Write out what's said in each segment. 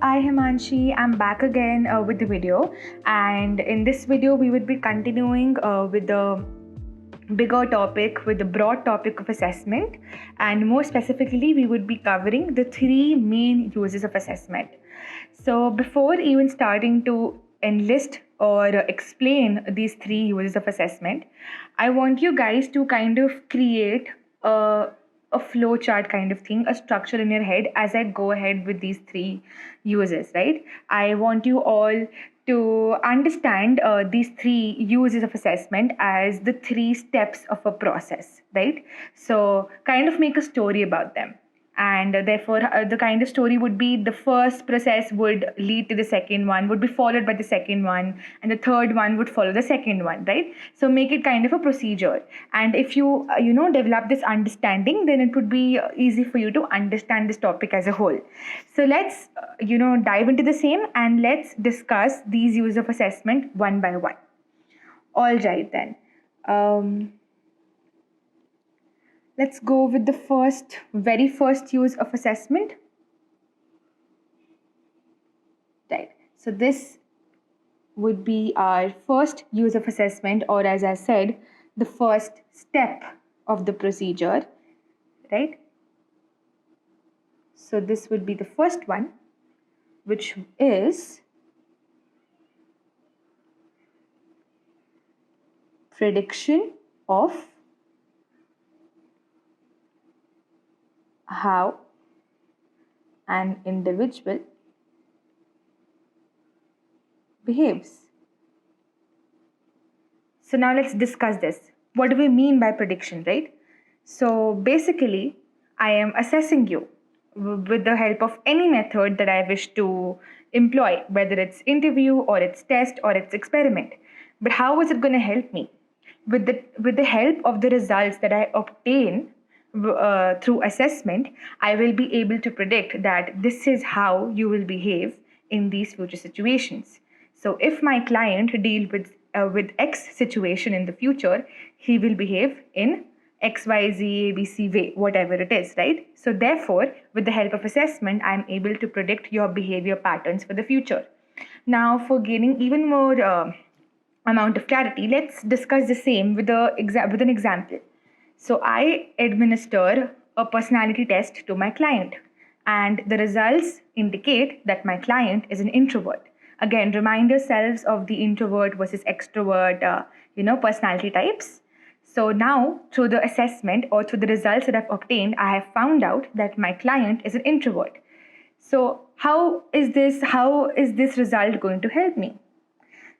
I Himanshi. I'm back again with the video, and in this video we would be continuing with the bigger topic, with the broad topic of assessment, and more specifically we would be covering the three main uses of assessment. So before even starting to enlist or explain these three uses of assessment, I want you guys to kind of create a flow chart kind of thing, a structure in your head as I go ahead with these three uses, right? I want you all to understand these three uses of assessment as the three steps of a process, right? So kind of make a story about them, and therefore the kind of story would be the first process would lead to the second one, would be followed by the second one, and the third one would follow the second one, right? So make it kind of a procedure, and if you develop this understanding, then it would be easy for you to understand this topic as a whole. So let's dive into the same, and let's discuss these uses of assessment one by one. All right then. Let's go with the very first use of assessment. Right. So this would be our first use of assessment, or as I said, the first step of the procedure, right? So this would be the first one, which is prediction of how an individual behaves. So now let's discuss this. What do we mean by prediction, right? So basically, I am assessing you with the help of any method that I wish to employ, whether it's interview or it's test or it's experiment. But how is it going to help me? With the help of the results that I obtain through assessment, I will be able to predict that this is how you will behave in these future situations. So if my client deal with X situation in the future, he will behave in XYZ ABC way, whatever it is, right? So therefore, with the help of assessment, I'm able to predict your behavior patterns for the future. Now, for gaining even more amount of clarity, let's discuss the same with an example. So I administer a personality test to my client, and the results indicate that my client is an introvert. Again, remind yourselves of the introvert versus extrovert, personality types. So now, through the assessment or through the results that I've obtained, I have found out that my client is an introvert. So how is this result going to help me?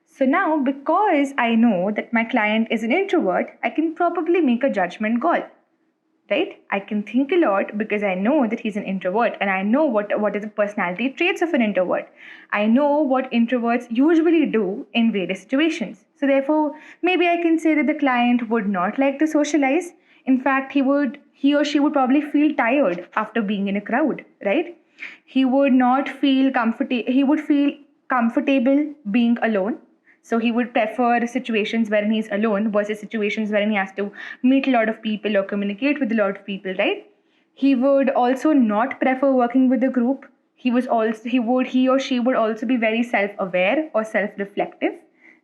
So now, because I know that my client is an introvert, I can probably make a judgment call, right? I can think a lot because I know that he's an introvert, and I know what are the personality traits of an introvert. I know what introverts usually do in various situations. So therefore, maybe I can say that the client would not like to socialize. In fact, he or she would probably feel tired after being in a crowd, right? He would not feel comfortable. He would feel comfortable being alone. So he would prefer situations wherein he's alone versus situations wherein he has to meet a lot of people or communicate with a lot of people, right? He would also not prefer working with a group. He or she would also be very self-aware or self-reflective,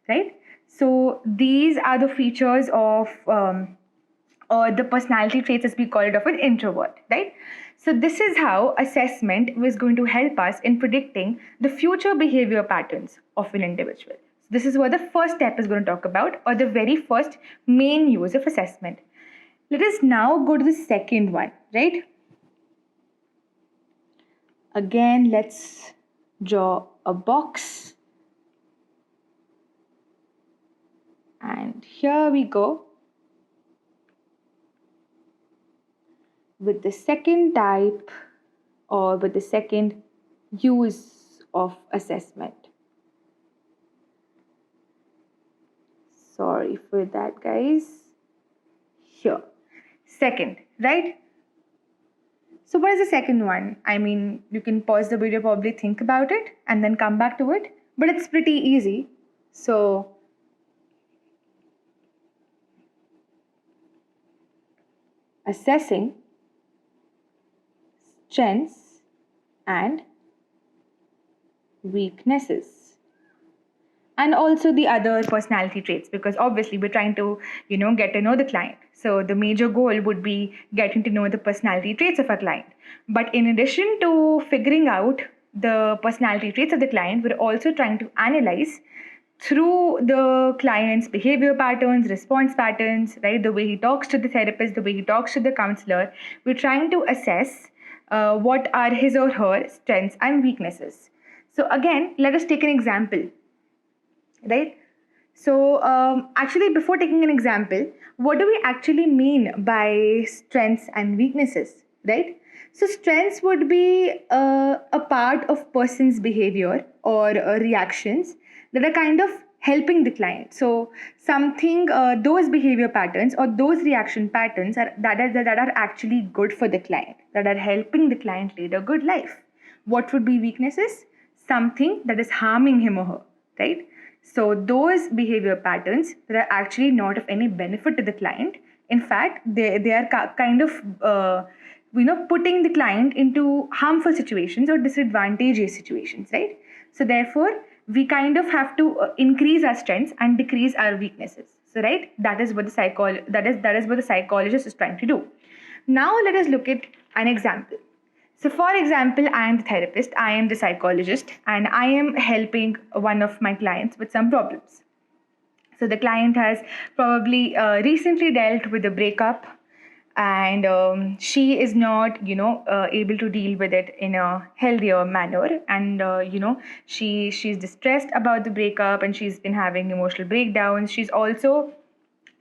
right? So these are the features of or the personality traits, as we call it, of an introvert, right? So this is how assessment was going to help us in predicting the future behavior patterns of an individual. So this is what the first step is going to talk about, or the very first main use of assessment. Let us now go to the second one, right? Again, let's draw a box. And here we go with the second type, or with the second use of assessment. Sorry for that, guys. Here. Second, right? So what is the second one? I mean, you can pause the video, probably think about it, and then come back to it. But it's pretty easy. So assessing strengths and weaknesses, and also the other personality traits, because obviously we're trying to get to know the client. So the major goal would be getting to know the personality traits of our client. But in addition to figuring out the personality traits of the client, we're also trying to analyze through the client's behavior patterns, response patterns, right? The way he talks to the therapist, the way he talks to the counselor. We're trying to assess what are his or her strengths and weaknesses. So again, let us take an example, right? So, actually, before taking an example, what do we actually mean by strengths and weaknesses, right? So, strengths would be a part of person's behavior or reactions that are kind of helping the client. So, something those behavior patterns or those reaction patterns that are actually good for the client, that are helping the client lead a good life. What would be weaknesses? Something that is harming him or her, right? So those behavior patterns that are actually not of any benefit to the client, in fact, they are kind of putting the client into harmful situations or disadvantageous situations, right? So therefore, we kind of have to increase our strengths and decrease our weaknesses. So right, that is what the psychologist is trying to do. Now let us look at an example. So, for example, I am the therapist, I am the psychologist, and I am helping one of my clients with some problems. So, the client has probably recently dealt with a breakup, and she is not, able to deal with it in a healthier manner. And she's distressed about the breakup, and she's been having emotional breakdowns. She's also,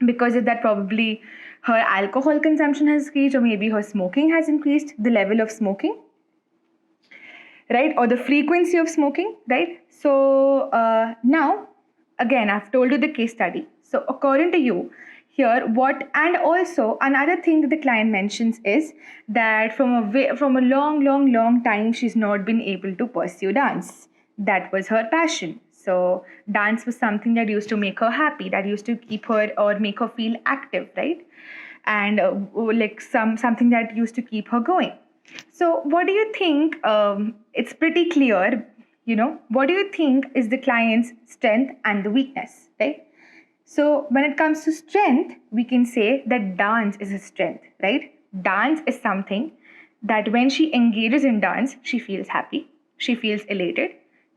because of that, probably her alcohol consumption has increased, or maybe her smoking has increased, the level of smoking, right? Or the frequency of smoking, right? So now, again, I've told you the case study. So according to you, here what, and also another thing that the client mentions is that from a long time she's not been able to pursue dance. That was her passion. So dance was something that used to make her happy, that used to keep her or make her feel active, right? And like something that used to keep her going. So, what do you think? It's pretty clear, what do you think is the client's strength and the weakness, right? So, when it comes to strength, we can say that dance is a strength, right? Dance is something that when she engages in dance, she feels happy, she feels elated.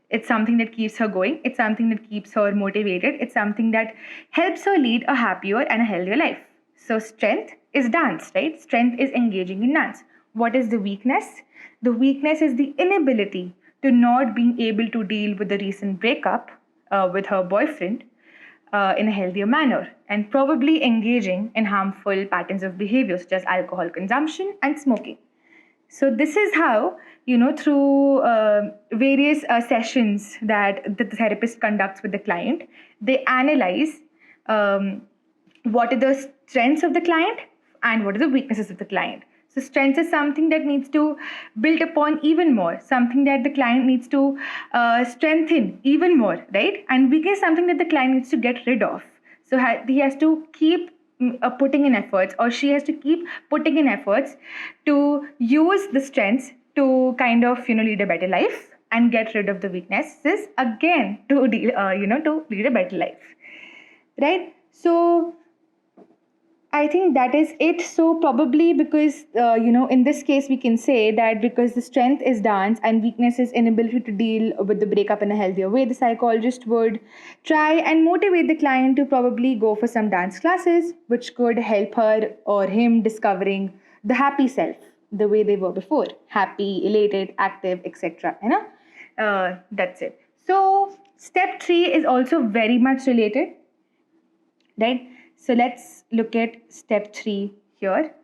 It's something that keeps her going, it's something that keeps her motivated, it's something that helps her lead a happier and a healthier life. So, strength is dance, right? Strength is engaging in dance. What is the weakness? The weakness is the inability to not being able to deal with the recent breakup with her boyfriend in a healthier manner, and probably engaging in harmful patterns of behavior such as alcohol consumption and smoking. So this is how, through various sessions that the therapist conducts with the client, they analyze what are the strengths of the client and what are the weaknesses of the client. So strengths is something that needs to build upon even more, something that the client needs to strengthen even more, right? And weakness is something that the client needs to get rid of. So he has to keep putting in efforts, or she has to keep putting in efforts to use the strengths to kind of lead a better life, and get rid of the weaknesses again to to lead a better life, right? So I think that is it. So probably because in this case we can say that because the strength is dance and weakness is inability to deal with the breakup in a healthier way, the psychologist would try and motivate the client to probably go for some dance classes, which could help her or him discovering the happy self, the way they were before, happy, elated, active, etc. That's it. So step 3 is also very much related, right? So let's look at step 3 here.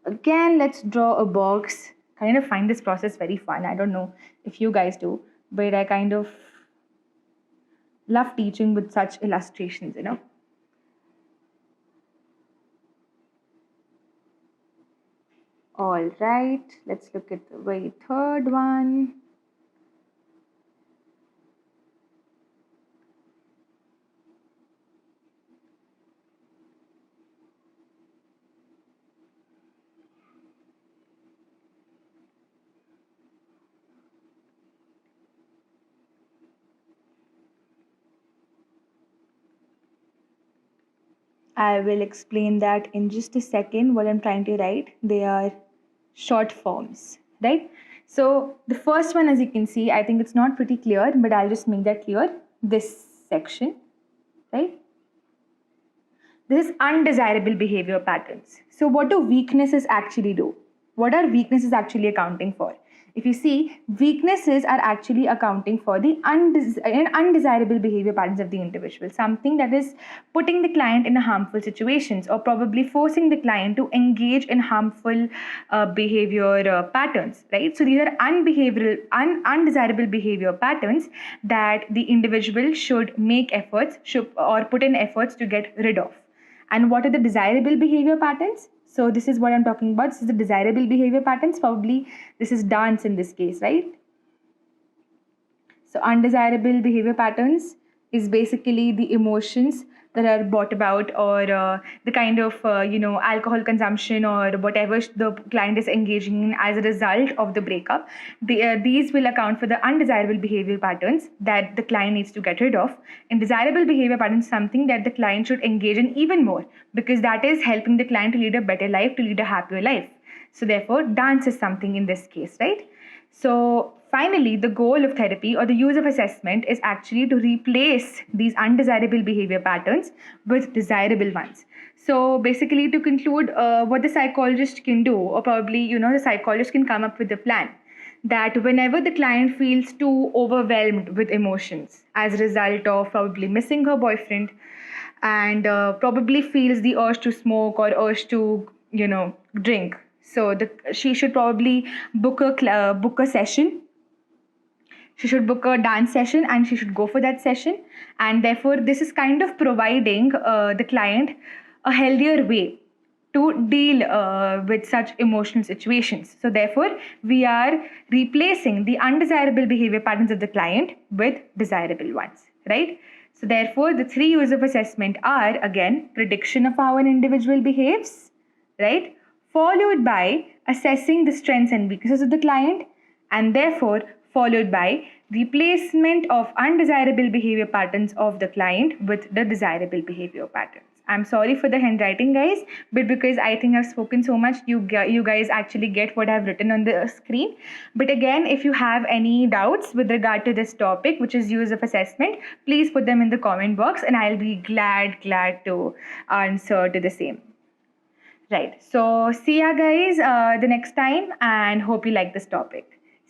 Again, let's draw a box. Kind of find this process very fun. I don't know if you guys do, but I kind of love teaching with such illustrations. All right, let's look at the very third one. I will explain that in just a second what I'm trying to write. They are short forms, right? So the first one, as you can see, I think it's not pretty clear, but I'll just make that clear. This section, right? This is undesirable behavior patterns. So what do weaknesses actually do? What are weaknesses actually accounting for? If you see, weaknesses are actually accounting for the undesirable behavior patterns of the individual, something that is putting the client in harmful situations or probably forcing the client to engage in harmful behavior patterns, right? So these are undesirable behavior patterns that the individual should make efforts or put in efforts to get rid of. And what are the desirable behavior patterns? So this is what I'm talking about. This is the desirable behavior patterns. Probably this is dance in this case, right? So undesirable behavior patterns is basically the emotions that are brought about, or the kind of alcohol consumption or whatever the client is engaging in as a result of the breakup. These will account for the undesirable behavior patterns that the client needs to get rid of. And desirable behavior patterns, something that the client should engage in even more, because that is helping the client to lead a better life, to lead a happier life. So therefore, dance is something in this case, right? So finally, the goal of therapy or the use of assessment is actually to replace these undesirable behavior patterns with desirable ones. So basically, to conclude, what the psychologist can do, or probably, the psychologist can come up with a plan that whenever the client feels too overwhelmed with emotions as a result of probably missing her boyfriend, and probably feels the urge to smoke or urge to drink, so she should probably book a session. She should book a dance session and she should go for that session. And therefore, this is kind of providing the client a healthier way to deal with such emotional situations. So therefore, we are replacing the undesirable behavior patterns of the client with desirable ones, right? So therefore, the three uses of assessment are, again, prediction of how an individual behaves, right? Followed by assessing the strengths and weaknesses of the client, and therefore followed by replacement of undesirable behavior patterns of the client with the desirable behavior patterns. I'm sorry for the handwriting, guys, but because I think I've spoken so much, you guys actually get what I've written on the screen. But again, if you have any doubts with regard to this topic, which is use of assessment, please put them in the comment box and I'll be glad to answer to the same. Right. So see ya, guys, the next time, and hope you like this topic.